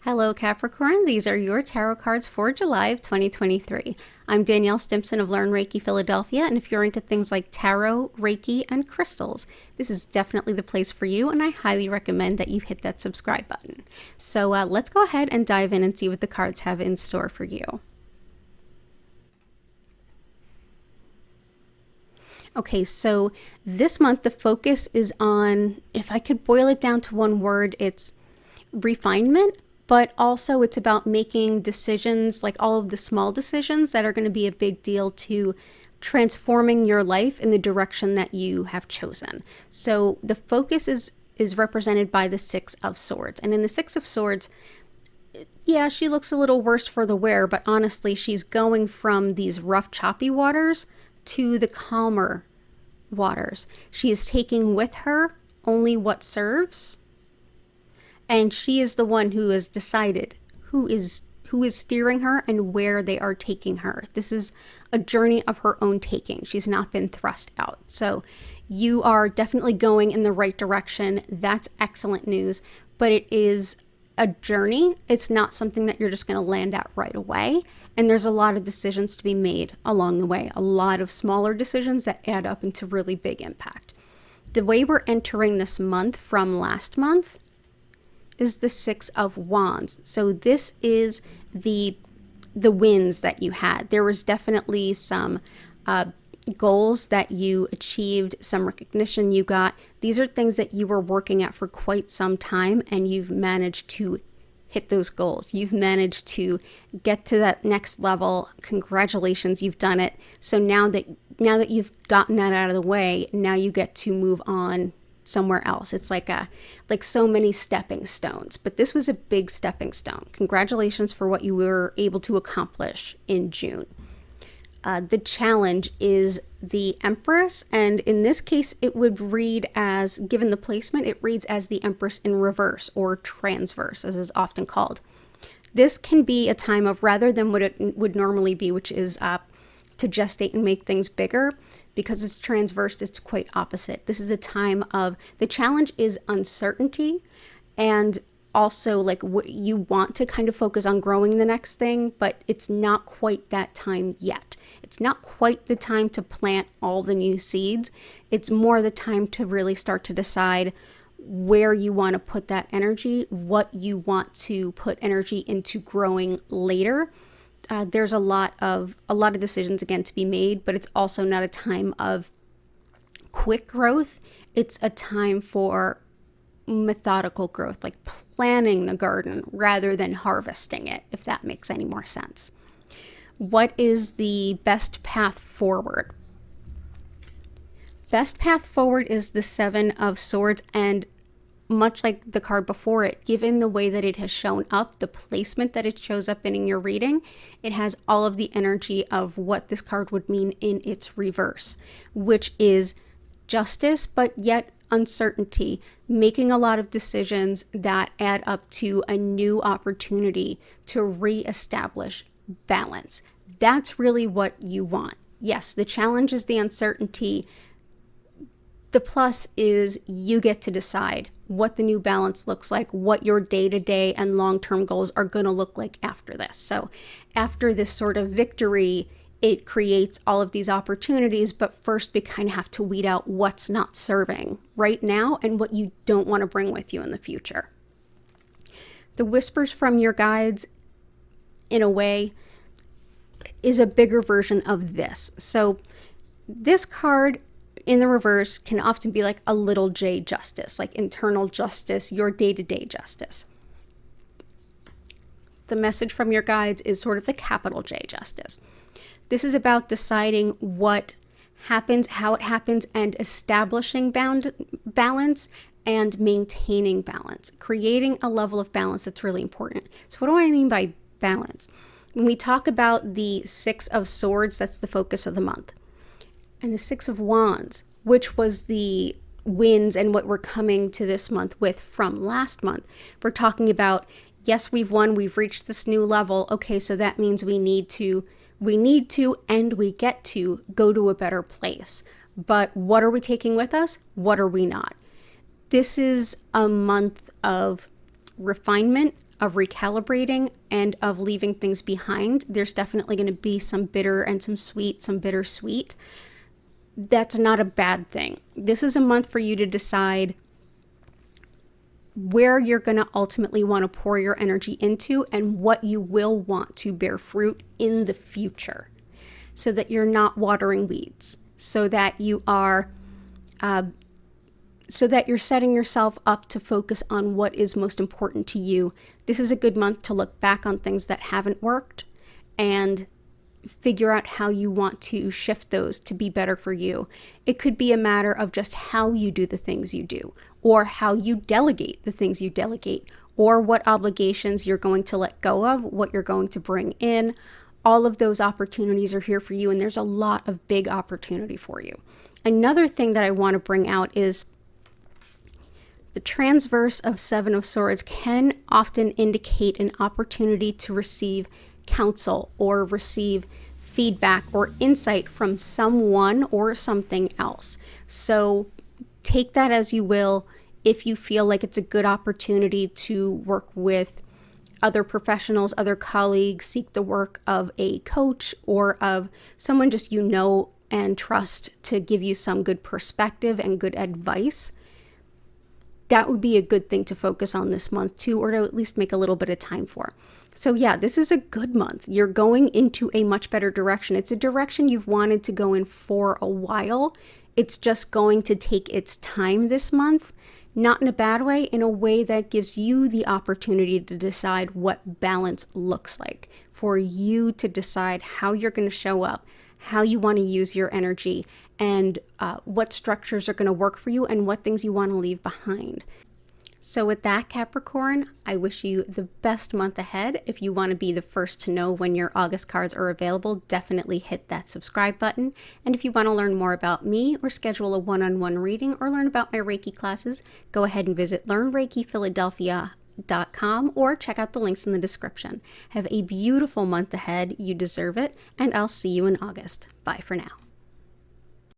Hello Capricorn, these are your tarot cards for July of 2023. I'm Danielle Stimpson of Learn Reiki Philadelphia, and if you're into things like tarot, Reiki, and crystals, this is definitely the place for you, and I highly recommend that you hit that subscribe button. So let's go ahead and dive in and see what the cards have in store for you. Okay, so this month the focus is on, if I could boil it down to one word, it's refinement. But also it's about making decisions, like all of the small decisions that are going to be a big deal to transforming your life in the direction that you have chosen. So the focus is represented by the Six of Swords. And in the Six of Swords, yeah, she looks a little worse for the wear, but honestly, she's going from these rough, choppy waters to the calmer waters. She is taking with her only what serves. And she is the one who has decided who is steering her and where they are taking her. This is a journey of her own taking. She's not been thrust out. So you are definitely going in the right direction. That's excellent news. But it is a journey. It's not something that you're just going to land at right away. And there's a lot of decisions to be made along the way. A lot of smaller decisions that add up into really big impact. The way we're entering this month from last month is the Six of Wands. So this is the wins that you had. There was definitely some goals that you achieved, some recognition you got. These are things that you were working at for quite some time, and you've managed to hit those goals. You've managed to get to that next level. Congratulations, you've done it. So now that you've gotten that out of the way, now you get to move on somewhere else. It's like so many stepping stones, but this was a big stepping stone. Congratulations for what you were able to accomplish in June. The challenge is the Empress, and in this case it would read as, given the placement, it reads as the Empress in reverse, or transverse as is often called. This can be a time of, rather than what it would normally be, which is to gestate and make things bigger, because it's transverse, it's quite opposite. This is a time of, the challenge is uncertainty, and also like what you want to kind of focus on growing the next thing, but it's not quite that time yet. It's not quite the time to plant all the new seeds. It's more the time to really start to decide where you want to put that energy, what you want to put energy into growing later. There's a lot of decisions again to be made, but it's also not a time of quick growth. It's a time for methodical growth, like planting the garden rather than harvesting it, if that makes any more sense. What is the best path forward? Best path forward is the Seven of Swords, and much like the card before it, given the way that it has shown up, the placement that it shows up in your reading, it has all of the energy of what this card would mean in its reverse, which is justice, but yet uncertainty, making a lot of decisions that add up to a new opportunity to reestablish balance. That's really what you want. Yes, the challenge is the uncertainty. The plus is you get to decide what the new balance looks like, what your day-to-day and long-term goals are going to look like after this. So after this sort of victory, it creates all of these opportunities, but first we kind of have to weed out what's not serving right now and what you don't want to bring with you in the future. The whispers from your guides, in a way, is a bigger version of this. So this card in the reverse can often be like a little j justice, like internal justice, your day-to-day justice. The message from your guides is sort of the capital J justice. This is about deciding what happens, how it happens, and establishing balance and maintaining balance, creating a level of balance that's really important. So what do I mean by balance? When we talk about the Six of Swords, that's the focus of the month. And the Six of Wands, which was the wins and what we're coming to this month with from last month. We're talking about, yes, we've won, we've reached this new level. Okay, so that means we need to and we get to go to a better place. But what are we taking with us? What are we not? This is a month of refinement, of recalibrating and of leaving things behind. There's definitely going to be some bitter and some sweet, some bittersweet. That's not a bad thing. This is a month for you to decide where you're going to ultimately want to pour your energy into and what you will want to bear fruit in the future, so that you're not watering weeds, so that you are you're setting yourself up to focus on what is most important to you. This is a good month to look back on things that haven't worked and figure out how you want to shift those to be better for you. It could be a matter of just how you do the things you do, or how you delegate the things you delegate, or what obligations you're going to let go of, what you're going to bring in. All of those opportunities are here for you, and there's a lot of big opportunity for you. Another thing that I want to bring out is the transverse of Seven of Swords can often indicate an opportunity to receive counsel or receive feedback or insight from someone or something else. So take that as you will. If you feel like it's a good opportunity to work with other professionals, other colleagues, seek the work of a coach or of someone just you know and trust to give you some good perspective and good advice, that would be a good thing to focus on this month too, or to at least make a little bit of time for. So yeah, this is a good month. You're going into a much better direction. It's a direction you've wanted to go in for a while. It's just going to take its time this month, not in a bad way, in a way that gives you the opportunity to decide what balance looks like, for you to decide how you're going to show up, how you want to use your energy, and what structures are going to work for you and what things you want to leave behind. So with that, Capricorn, I wish you the best month ahead. If you want to be the first to know when your August cards are available, definitely hit that subscribe button. And if you want to learn more about me or schedule a one-on-one reading or learn about my Reiki classes, go ahead and visit learnreikiphiladelphia.com or check out the links in the description. Have a beautiful month ahead. You deserve it. And I'll see you in August. Bye for now.